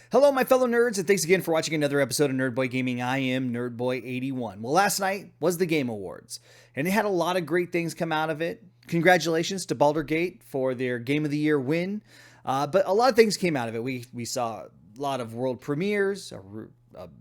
Hello, my fellow nerds, and thanks again for watching another episode of Nerdboy Gaming. I am Nerdboy81. Well, last night was the Game Awards, and it had a lot of great things come out of it. Congratulations to Baldur's Gate for their Game of the Year win. But a lot of things came out of it. We saw a lot of world premieres,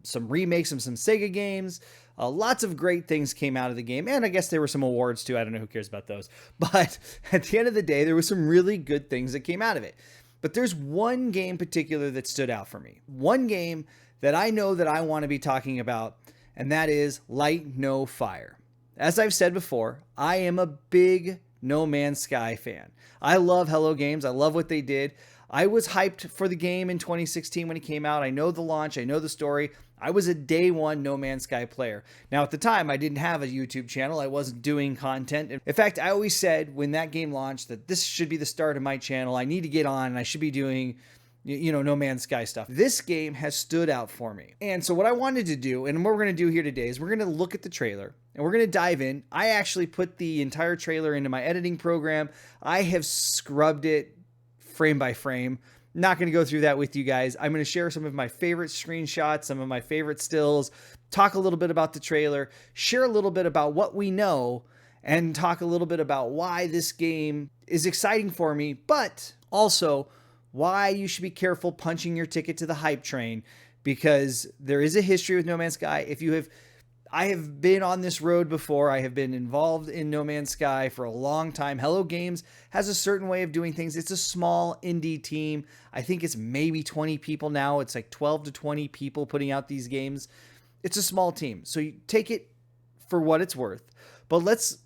some remakes of some Sega games. Lots of great things came out of the game, and I guess there were some awards too. I don't know who cares about those. But at the end of the day, there were some really good things that came out of it. But there's one game in particular that stood out for me. One game that I know that I want to be talking about, and that is Light No Fire. As I've said before, I am a big No Man's Sky fan. I love Hello Games. I love what they did. I was hyped for the game in 2016 when it came out. I know the launch. I know the story. I was a day one No Man's Sky player. Now, at the time, I didn't have a YouTube channel. I wasn't doing content. In fact, I always said when that game launched that this should be the start of my channel. I need to get on and I should be doing, No Man's Sky stuff. This game has stood out for me. And so what I wanted to do, and what we're going to do here today, is we're going to look at the trailer and we're going to dive in. I actually put the entire trailer into my editing program. I have scrubbed it frame by frame. Not going to go through that with you guys. I'm going to share some of my favorite screenshots, some of my favorite stills, talk a little bit about the trailer, share a little bit about what we know, and talk a little bit about why this game is exciting for me, but also why you should be careful punching your ticket to the hype train, because there is a history with No Man's Sky. I have been on this road before. I have been involved in No Man's Sky for a long time. Hello Games has a certain way of doing things. It's a small indie team. I think it's maybe 20 people now. It's like 12 to 20 people putting out these games. It's a small team. So you take it for what it's worth. But let's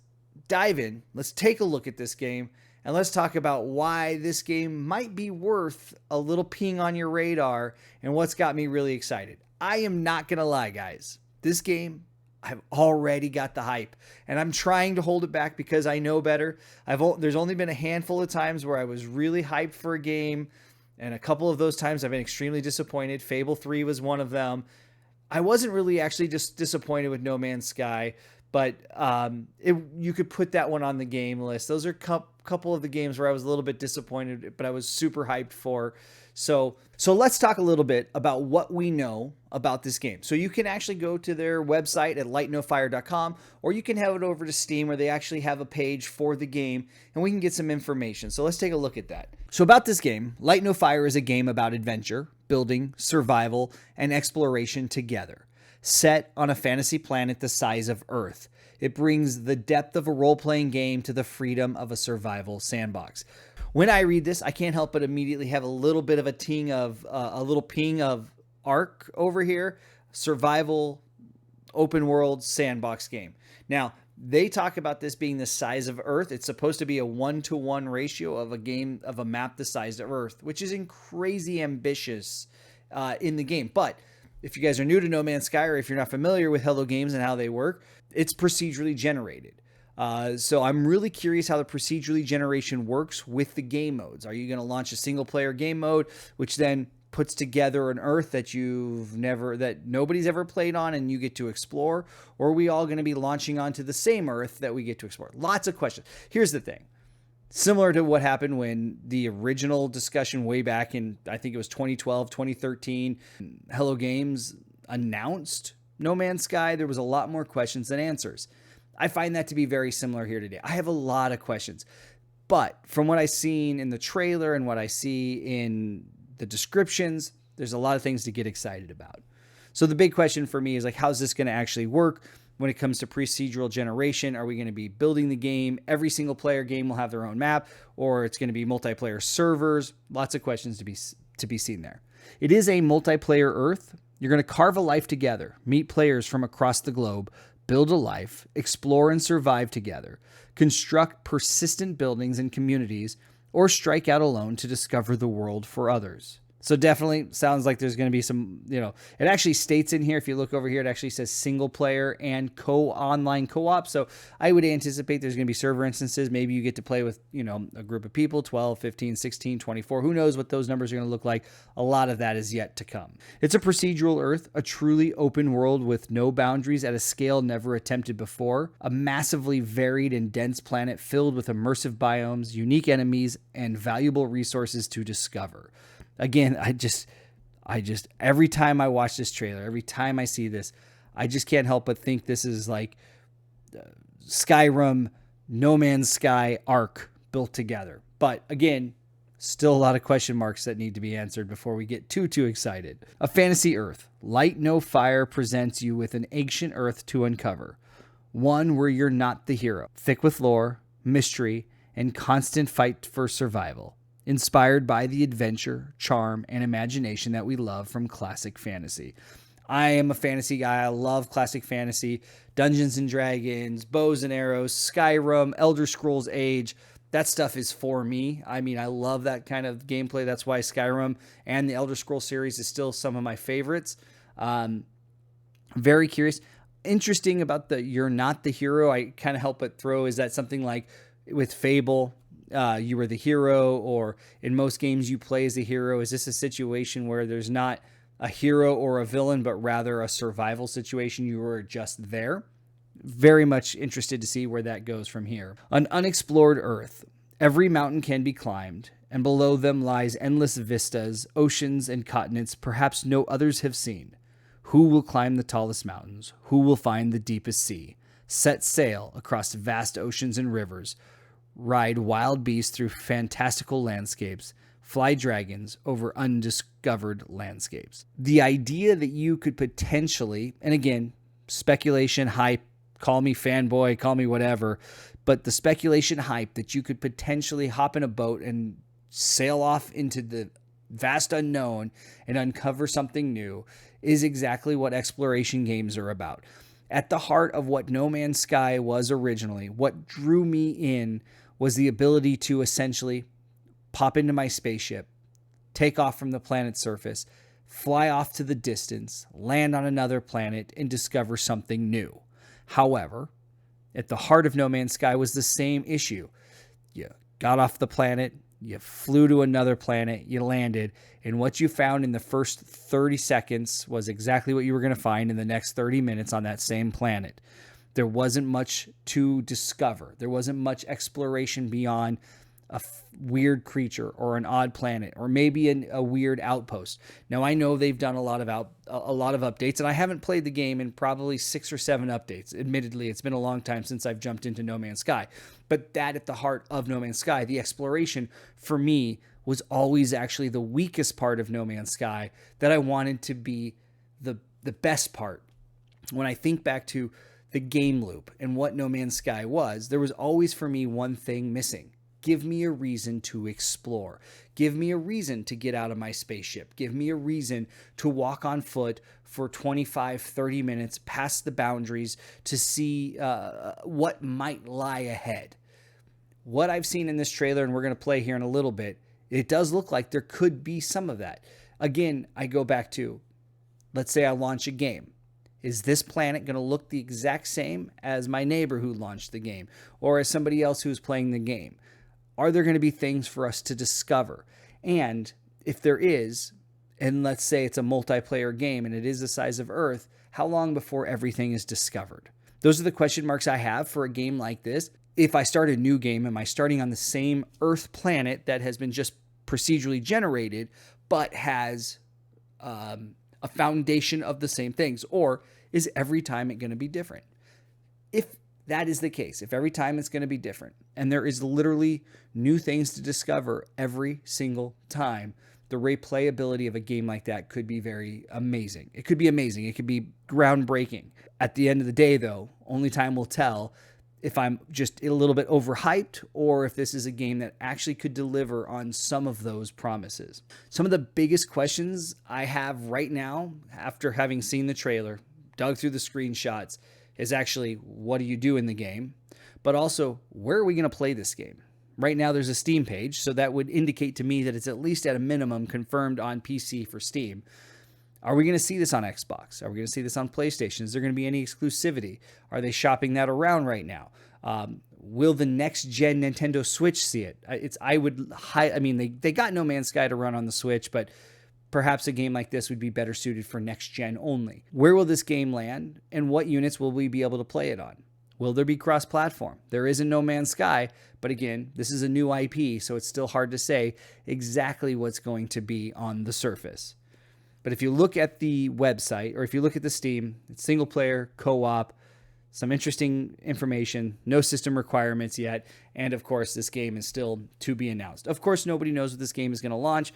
dive in. Let's take a look at this game. And let's talk about why this game might be worth a little ping on your radar and what's got me really excited. I am not going to lie, guys. This game, I've already got the hype, and I'm trying to hold it back because I know better. There's only been a handful of times where I was really hyped for a game, and a couple of those times I've been extremely disappointed. Fable 3 was one of them. I wasn't really actually just disappointed with No Man's Sky, but you could put that one on the game list. Those are a couple of the games where I was a little bit disappointed, but I was super hyped for. So let's talk a little bit about what we know about this game. So you can actually go to their website at lightnofire.com, or you can head it over to Steam where they actually have a page for the game and we can get some information. So let's take a look at that. So about this game, Light No Fire is a game about adventure, building, survival, and exploration together, set on a fantasy planet the size of Earth. It brings the depth of a role-playing game to the freedom of a survival sandbox. When I read this, I can't help but immediately have a little bit of a ping of Ark over here. Survival, open world, sandbox game. Now, they talk about this being the size of Earth. It's supposed to be a 1-to-1 ratio of a map the size of Earth, which is crazy ambitious in the game. But if you guys are new to No Man's Sky, or if you're not familiar with Hello Games and how they work, it's procedurally generated. So I'm really curious how the procedurally generation works with the game modes. Are you going to launch a single player game mode, which then puts together an Earth that nobody's ever played on and you get to explore? Or are we all going to be launching onto the same Earth that we get to explore? Lots of questions. Here's the thing. Similar to what happened when the original discussion way back in, I think it was 2012, 2013, Hello Games announced No Man's Sky, there was a lot more questions than answers. I find that to be very similar here today. I have a lot of questions, but from what I've seen in the trailer and what I see in the descriptions, there's a lot of things to get excited about. So the big question for me is how's this going to actually work when it comes to procedural generation? Are we going to be building the game? Every single player game will have their own map, or it's going to be multiplayer servers. Lots of questions to be seen there. It is a multiplayer Earth. You're going to carve a life together, meet players from across the globe, build a life, explore and survive together, construct persistent buildings and communities, or strike out alone to discover the world for others. So definitely sounds like there's going to be some, it actually states in here, if you look over here, it actually says single player and online co-op. So I would anticipate there's going to be server instances. Maybe you get to play with, a group of people, 12, 15, 16, 24. Who knows what those numbers are going to look like? A lot of that is yet to come. It's a procedural Earth, a truly open world with no boundaries at a scale never attempted before, a massively varied and dense planet filled with immersive biomes, unique enemies, and valuable resources to discover. Again, Every time I watch this trailer, every time I see this, I just can't help but think this is like Skyrim, No Man's Sky, Ark built together. But again, still a lot of question marks that need to be answered before we get too excited. A fantasy Earth. Light No Fire presents you with an ancient Earth to uncover. One where you're not the hero. Thick with lore, mystery, and constant fight for survival. Inspired by the adventure, charm, and imagination that we love from classic fantasy. I am a fantasy guy. I love classic fantasy. Dungeons and Dragons, bows and arrows, Skyrim, Elder Scrolls Age. That stuff is for me. I mean, I love that kind of gameplay. That's why Skyrim and the Elder Scrolls series is still some of my favorites. Very curious. Interesting about the you're not the hero. I kind of help but throw. Is that something like with Fable, you were the hero, or in most games you play as a hero? Is this a situation where there's not a hero or a villain, but rather a survival situation? You were just there. Very much interested to see where that goes from here. An unexplored Earth. Every mountain can be climbed, and below them lies endless vistas, oceans, and continents perhaps no others have seen. Who will climb the tallest mountains? Who will find the deepest sea? Set sail across vast oceans and rivers. Ride wild beasts through fantastical landscapes. Fly dragons over undiscovered landscapes. The idea that you could potentially, and again, speculation, hype, call me fanboy, call me whatever, but the speculation hype that you could potentially hop in a boat and sail off into the vast unknown and uncover something new is exactly what exploration games are about. At the heart of what No Man's Sky was originally, what drew me in was the ability to essentially pop into my spaceship, take off from the planet's surface, fly off to the distance, land on another planet, and discover something new. However, at the heart of No Man's Sky was the same issue. You got off the planet, you flew to another planet, you landed, and what you found in the first 30 seconds was exactly what you were going to find in the next 30 minutes on that same planet. There wasn't much to discover. There wasn't much exploration beyond a weird creature or an odd planet or maybe a weird outpost. Now, I know they've done a lot of updates, and I haven't played the game in probably 6 or 7 updates. Admittedly, it's been a long time since I've jumped into No Man's Sky. But that at the heart of No Man's Sky, the exploration for me was always actually the weakest part of No Man's Sky that I wanted to be the best part. When I think back to the game loop and what No Man's Sky was, there was always for me one thing missing. Give me a reason to explore. Give me a reason to get out of my spaceship. Give me a reason to walk on foot for 25, 30 minutes past the boundaries to see what might lie ahead. What I've seen in this trailer, and we're going to play here in a little bit, it does look like there could be some of that. Again, I go back to, let's say I launch a game. Is this planet going to look the exact same as my neighbor who launched the game or as somebody else who's playing the game? Are there going to be things for us to discover? And if there is, and let's say it's a multiplayer game and it is the size of Earth, how long before everything is discovered? Those are the question marks I have for a game like this. If I start a new game, am I starting on the same Earth planet that has been just procedurally generated, but has a foundation of the same things? Or is every time it going to be different? If that is the case, if every time it's going to be different, and there is literally new things to discover every single time, the replayability of a game like that could be very amazing. It could be amazing. It could be groundbreaking. At the end of the day, though, only time will tell if I'm just a little bit overhyped or if this is a game that actually could deliver on some of those promises. Some of the biggest questions I have right now, after having seen the trailer, dug through the screenshots, is actually, what do you do in the game? But also, where are we going to play this game? Right now, there's a Steam page, so that would indicate to me that it's at least at a minimum confirmed on PC for Steam. Are we going to see this on Xbox? Are we going to see this on PlayStation? Is there going to be any exclusivity? Are they shopping that around right now? Will the next-gen Nintendo Switch see it? They got No Man's Sky to run on the Switch, but perhaps a game like this would be better suited for next-gen only. Where will this game land, and what units will we be able to play it on? Will there be cross-platform? There is in No Man's Sky, but again, this is a new IP, so it's still hard to say exactly what's going to be on the surface. But if you look at the website, or if you look at the Steam, it's single player, co-op, some interesting information, no system requirements yet, and of course, this game is still to be announced. Of course, nobody knows what this game is going to launch.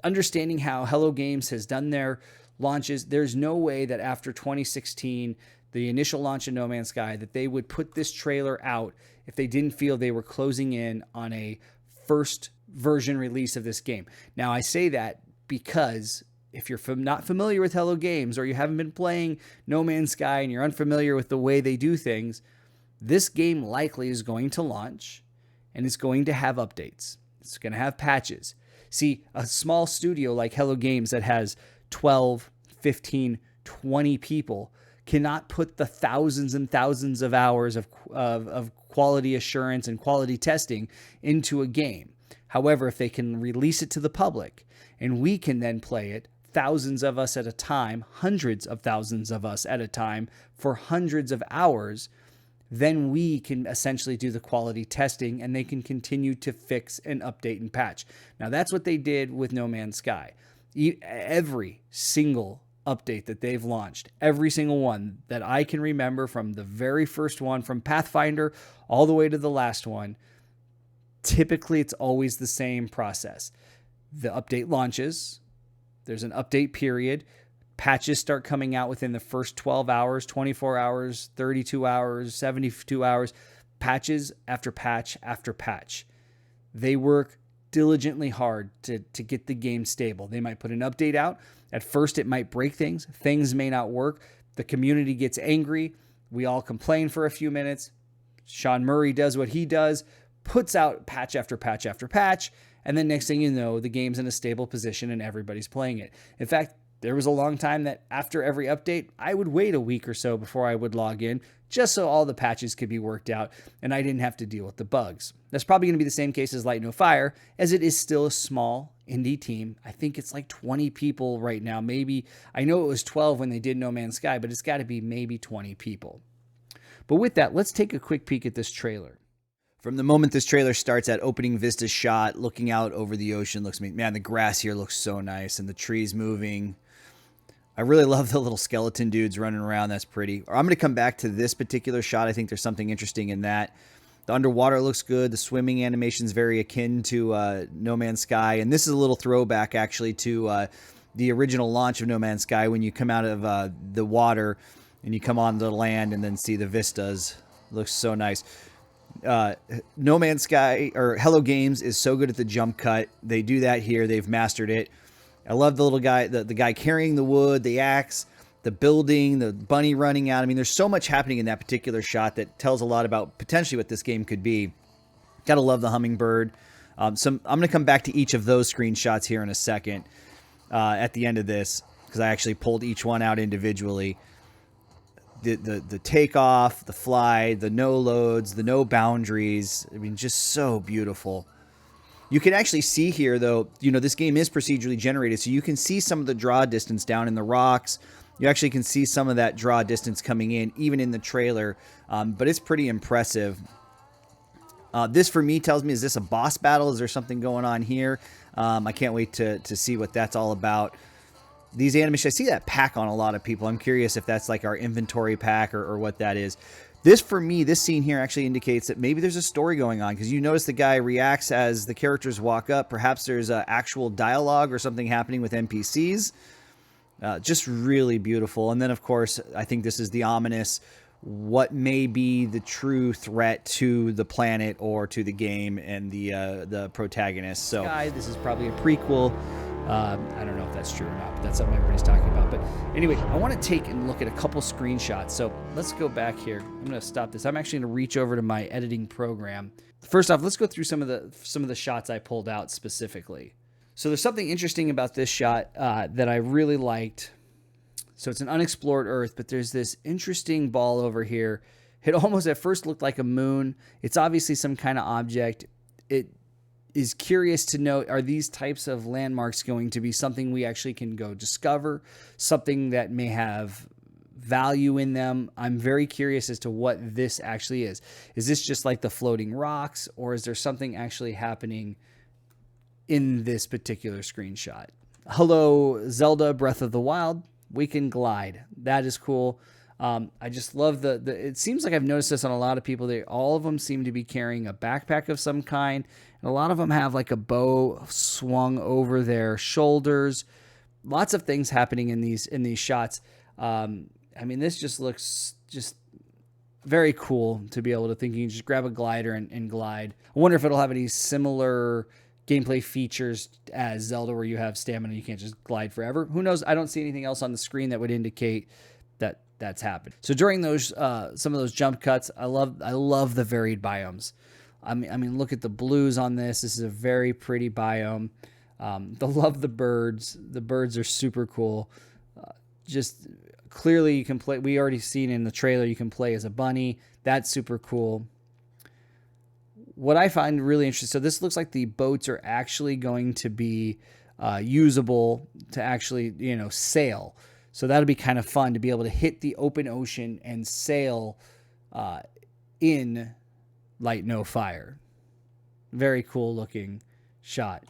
Understanding how Hello Games has done their launches, there's no way that after 2016, the initial launch of No Man's Sky, that they would put this trailer out if they didn't feel they were closing in on a first version release of this game. Now, I say that because if you're not familiar with Hello Games, or you haven't been playing No Man's Sky and you're unfamiliar with the way they do things, this game likely is going to launch and it's going to have updates. It's going to have patches. See, a small studio like Hello Games that has 12, 15, 20 people cannot put the thousands and thousands of hours of quality assurance and quality testing into a game. However, if they can release it to the public and we can then play it, thousands of us at a time, hundreds of thousands of us at a time for hundreds of hours, then we can essentially do the quality testing and they can continue to fix and update and patch. Now, that's what they did with No Man's Sky. Every single update that they've launched, every single one that I can remember, from the very first one, from Pathfinder all the way to the last one, typically it's always the same process. The update launches, there's an update period, patches start coming out within the first 12 hours, 24 hours, 32 hours, 72 hours, patches after patch after patch. They work diligently hard to get the game stable. They might put an update out. At first, it might break things. Things may not work. The community gets angry. We all complain for a few minutes. Sean Murray does what he does, puts out patch after patch after patch, and then next thing you know, the game's in a stable position and everybody's playing it. In fact, there was a long time that after every update, I would wait a week or so before I would log in, just so all the patches could be worked out and I didn't have to deal with the bugs. That's probably going to be the same case as Light No Fire, as it is still a small indie team. I think it's like 20 people right now. Maybe, I know it was 12 when they did No Man's Sky, but it's got to be maybe 20 people. But with that, let's take a quick peek at this trailer. From the moment this trailer starts, that opening vista shot, looking out over the ocean, man, the grass here looks so nice and the trees moving. I really love the little skeleton dudes running around. That's pretty. I'm going to come back to this particular shot. I think there's something interesting in that. The underwater looks good. The swimming animation is very akin to No Man's Sky. And this is a little throwback, actually, to the original launch of No Man's Sky, when you come out of the water and you come on the land and then see the vistas. Looks so nice. No Man's Sky, or Hello Games, is so good at the jump cut. They do that here. They've mastered it. I love the little guy, the guy carrying the wood, the axe, the building, the bunny running out. I mean, there's so much happening in that particular shot that tells a lot about potentially what this game could be. Gotta love the hummingbird. I'm going to come back to each of those screenshots here in a second at the end of this, because I actually pulled each one out individually. The takeoff, the fly, the no loads, the no boundaries. I mean, just so beautiful. You can actually see here, though, this game is procedurally generated, so you can see some of the draw distance down in the rocks. You actually can see some of that draw distance coming in, even in the trailer, but it's pretty impressive. This, for me, tells me, is this a boss battle? Is there something going on here? I can't wait to see what that's all about. These animations, I see that pack on a lot of people. I'm curious if that's like our inventory pack or what that is. This, for me, this scene here actually indicates that maybe there's a story going on, because you notice the guy reacts as the characters walk up. Perhaps there's actual dialogue or something happening with NPCs. Just really beautiful. And then, of course, I think this is the ominous, what may be the true threat to the planet or to the game and the protagonist. So this is probably a prequel. I don't know if that's true or not, but that's something everybody's talking about. But anyway, I want to take and look at a couple screenshots. So let's go back here. I'm going to stop this. I'm actually going to reach over to my editing program. First off, let's go through some of the shots I pulled out specifically. So there's something interesting about this shot that I really liked. So it's an unexplored Earth, but there's this interesting ball over here. It almost at first looked like a moon. It's obviously some kind of object. It is curious to know, are these types of landmarks going to be something we actually can go discover, something that may have value in them? I'm very curious as to what this actually is. Is this just like the floating rocks, or is there something actually happening in this particular screenshot? Hello, Zelda Breath of the Wild. We can glide. That is cool. I just love the. It seems like I've noticed this on a lot of people. All of them seem to be carrying a backpack of some kind, and a lot of them have like a bow swung over their shoulders. Lots of things happening in these shots. I mean, this just looks just very cool to be able to think you can just grab a glider and glide. I wonder if it'll have any similar gameplay features as Zelda where you have stamina, you can't just glide forever. Who knows? I don't see anything else on the screen that would indicate that that's happened. So during those some of those jump cuts, I love the varied biomes. I mean, look at the blues on this. This is a very pretty biome. Love the birds. The birds are super cool. Just clearly you can play. We already seen in the trailer you can play as a bunny. That's super cool. What I find really interesting, so this looks like the boats are actually going to be usable to actually, sail. So that'll be kind of fun to be able to hit the open ocean and sail in Light No Fire. Very cool looking shot.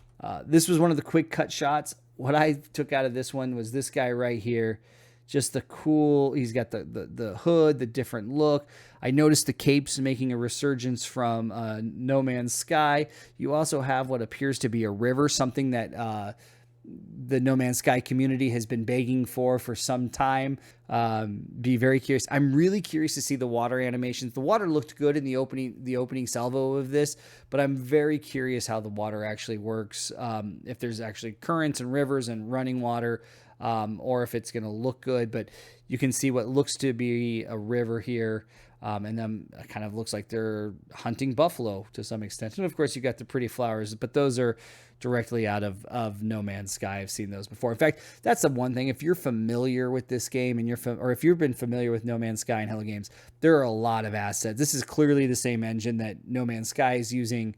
This was one of the quick cut shots. What I took out of this one was this guy right here. Just the cool, he's got the hood, the different look. I noticed the capes making a resurgence from No Man's Sky. You also have what appears to be a river, something that the No Man's Sky community has been begging for some time. Be very curious. I'm really curious to see the water animations. The water looked good in the opening salvo of this, but I'm very curious how the water actually works. If there's actually currents and rivers and running water, or if it's going to look good. But you can see what looks to be a river here. And then it kind of looks like they're hunting buffalo to some extent. And of course, you got the pretty flowers, but those are directly out of No Man's Sky. I've seen those before. In fact, that's the one thing. If you're familiar with this game and or if you've been familiar with No Man's Sky and Hello Games, there are a lot of assets. This is clearly the same engine that No Man's Sky is using.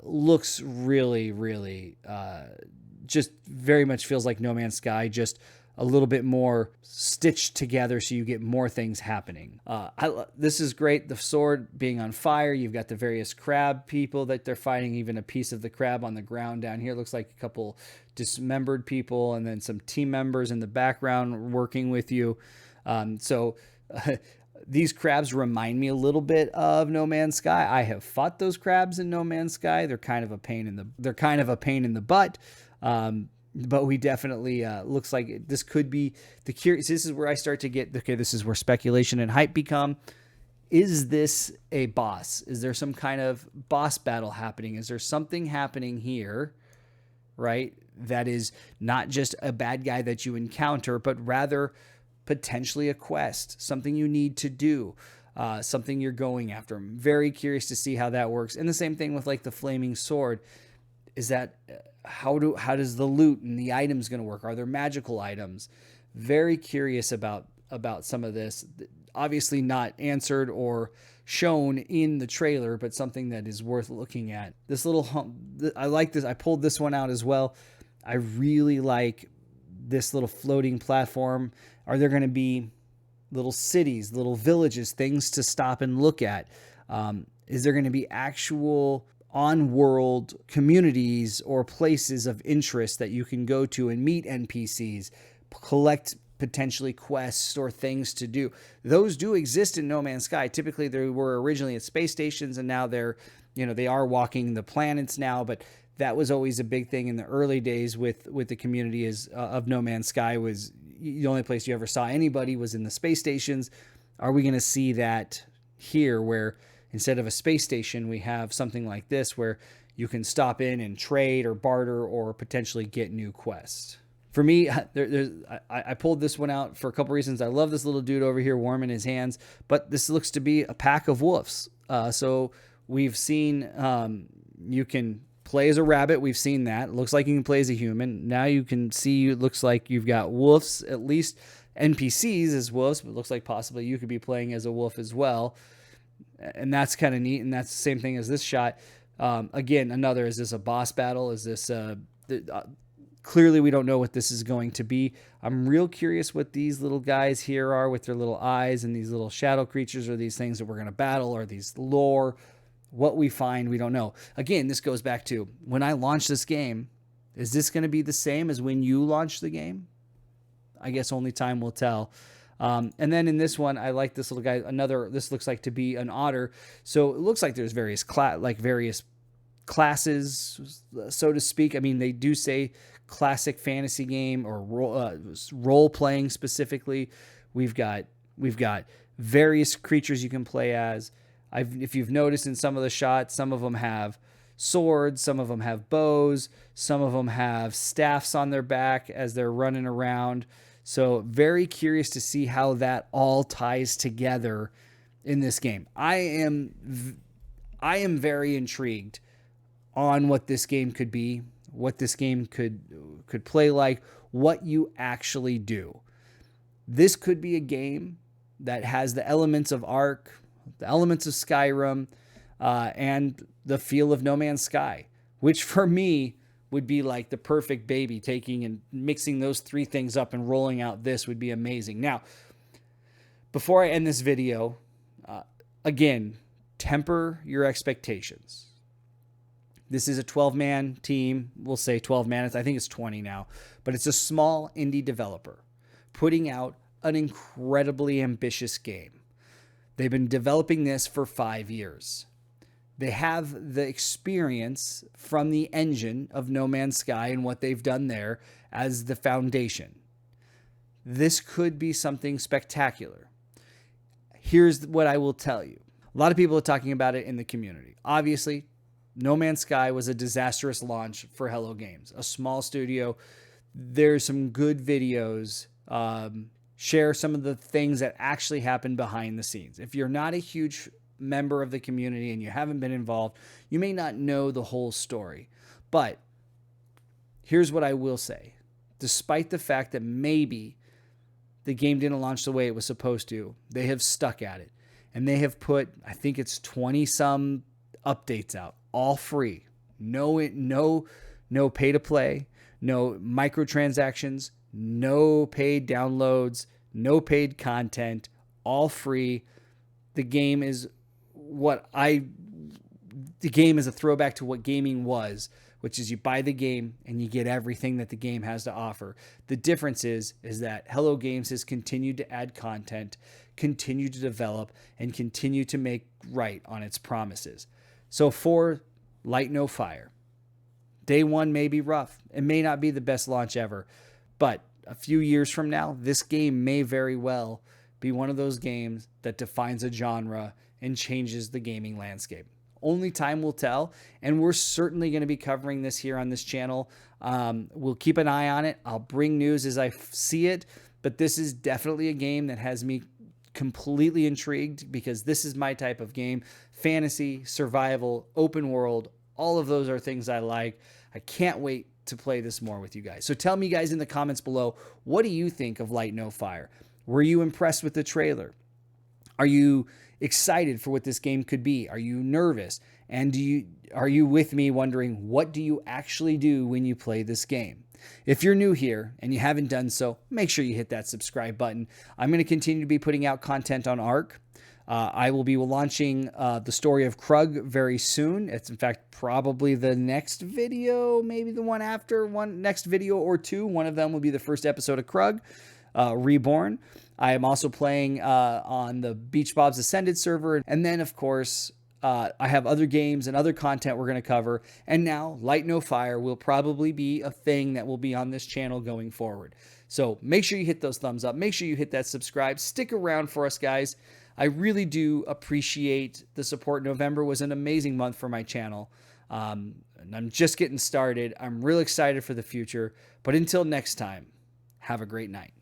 Looks really, really, just very much feels like No Man's Sky, just a little bit more stitched together so you get more things happening. This is great. The sword being on fire. You've got the various crab people that they're fighting, even a piece of the crab on the ground down here. Looks like a couple dismembered people and then some team members in the background working with you. These crabs remind me a little bit of No Man's Sky. I have fought those crabs in No Man's Sky. They're kind of a pain in the butt. But we definitely looks like this could be the curious. This is where I start to get, okay, this is where speculation and hype become. Is this a boss? Is there some kind of boss battle happening? Is there something happening here, right? That is not just a bad guy that you encounter, but rather potentially a quest, something you need to do, something you're going after. I'm very curious to see how that works. And the same thing with like the flaming sword. Is that how does the loot and the items going to work? Are there magical items? Very curious about some of this. Obviously not answered or shown in the trailer, but something that is worth looking at. This little I like this. I pulled this one out as well. I really like this little floating platform. Are there going to be little cities, little villages, things to stop and look at? Is there going to be actual on-world communities or places of interest that you can go to and meet NPCs, collect potentially quests or things to do? Those do exist in No Man's Sky. Typically, they were originally at space stations, and now they are walking the planets now. But that was always a big thing in the early days with the community of No Man's Sky. Was the only place you ever saw anybody was in the space stations. Are we going to see that here, where instead of a space station, we have something like this where you can stop in and trade or barter or potentially get new quests? For me, I pulled this one out for a couple reasons. I love this little dude over here warming his hands, but this looks to be a pack of wolves. So we've seen you can play as a rabbit. We've seen that. It looks like you can play as a human. Now you can see it looks like you've got wolves, at least NPCs as wolves, but it looks like possibly you could be playing as a wolf as well. And that's kind of neat. And that's the same thing as this shot. Again, is this a boss battle? Is this clearly we don't know what this is going to be. I'm real curious what these little guys here are with their little eyes and these little shadow creatures, or these things that we're going to battle, or these lore. What we find, we don't know. Again, this goes back to when I launched this game, Is this going to be the same as when you launched the game? I guess only time will tell. And then in this one, I like this little guy. This looks like to be an otter. So it looks like there's various classes, so to speak. I mean, they do say classic fantasy game or role playing specifically. We've got various creatures you can play as. If you've noticed in some of the shots, some of them have swords, some of them have bows, some of them have staffs on their back as they're running around. So very curious to see how that all ties together in this game. I am very intrigued on what this game could be, what this game could play like, what you actually do. This could be a game that has the elements of Ark, the elements of Skyrim, and the feel of No Man's Sky, which for me would be like the perfect baby. Taking and mixing those three things up and rolling out this would be amazing. Now, before I end this video, again, temper your expectations. This is a 12-man team. We'll say 12-man. I think it's 20 now. But it's a small indie developer putting out an incredibly ambitious game. They've been developing this for 5 years. They have the experience from the engine of No Man's Sky and what they've done there as the foundation. This could be something spectacular. Here's what I will tell you. A lot of people are talking about it in the community. Obviously, No Man's Sky was a disastrous launch for Hello Games, a small studio. There's some good videos. Share some of the things that actually happened behind the scenes. If you're not a huge member of the community and you haven't been involved, you may not know the whole story. But here's what I will say. Despite the fact that maybe the game didn't launch the way it was supposed to, they have stuck at it. And they have put, I think it's 20 some updates out, all free. No pay to play, no microtransactions, no paid downloads, no paid content, all free. The game is a throwback to what gaming was, which is you buy the game and you get everything that the game has to offer. The difference is that Hello Games has continued to add content, continue to develop, and continue to make right on its promises. So for Light No Fire, day one may be rough. It may not be the best launch ever, but a few years from now, this game may very well be one of those games that defines a genre and changes the gaming landscape. Only time will tell, and we're certainly going to be covering this here on this channel. We'll keep an eye on it. I'll bring news as I see it, but this is definitely a game that has me completely intrigued because this is my type of game. Fantasy, survival, open world, all of those are things I like. I can't wait to play this more with you guys. So tell me, guys, in the comments below, what do you think of Light No Fire? Were you impressed with the trailer? Are you excited for what this game could be? Are you nervous? And are you with me wondering, what do you actually do when you play this game? If you're new here and you haven't done so, make sure you hit that subscribe button. I'm going to continue to be putting out content on Ark. I will be launching the story of Krug very soon. It's in fact probably the next video, maybe the one after, next video or two. One of them will be the first episode of Krug Reborn. I am also playing on the Beach Bob's Ascended server. And then, of course, I have other games and other content we're going to cover. And now, Light No Fire will probably be a thing that will be on this channel going forward. So make sure you hit those thumbs up. Make sure you hit that subscribe. Stick around for us, guys. I really do appreciate the support. November was an amazing month for my channel. And I'm just getting started. I'm real excited for the future. But until next time, have a great night.